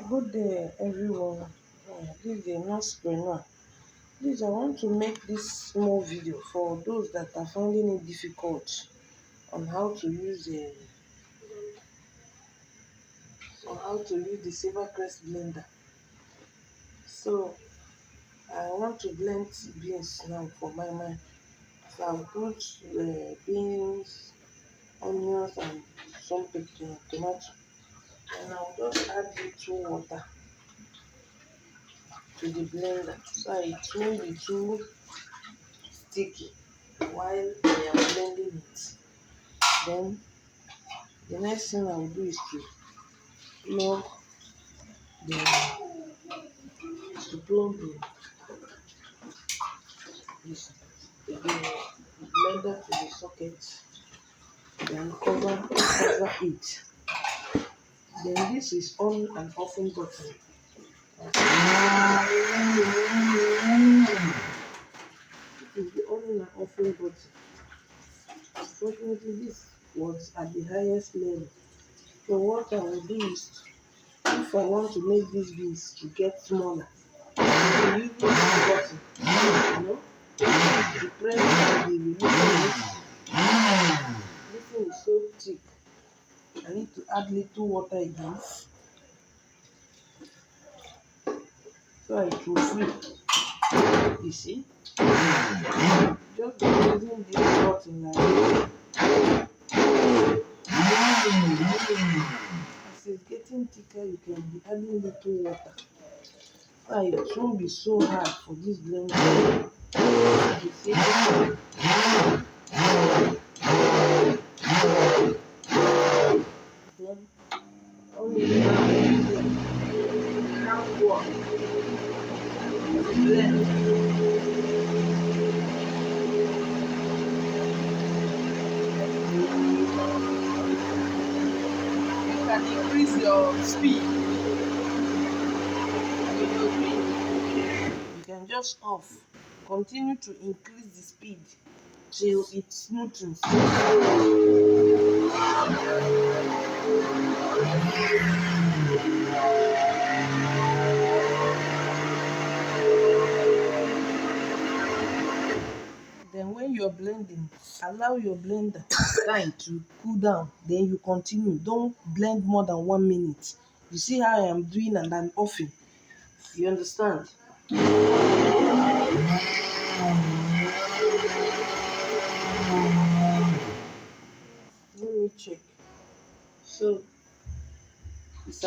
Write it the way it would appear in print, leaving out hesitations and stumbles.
Good day, everyone. This is the Nursepreneur. Please, I want to make this small video for those that are finding it difficult on how to use the silver Crest blender. So I want to blend beans now for my mind. So I'll put beans, onions, and some tomato, and I'll just add little water to the blender so it won't be too sticky while I am blending it. Then the next thing I will do is to plug the this the blender to the socket, then cover it. Then this is on and offing button. This is the on and offing button. Unfortunately, this was at the highest level. So what I will do is, if I want to make these beans to get smaller, I will use this button, to press and the release it. This thing is so thick. I need to add little water again so it will free. You see? Just by using this button like this. As it's getting thicker, you can be adding little water. So it won't be so hard for this blender. You see? Then only now work. Blend. You can increase your speed. You can just off. Continue to increase the speed till it smoothens. Then when you're blending, allow your blender time to cool down. Then you continue. Don't blend more than 1 minute. You see how I am doing and I'm offing. You understand? Let me check. So it's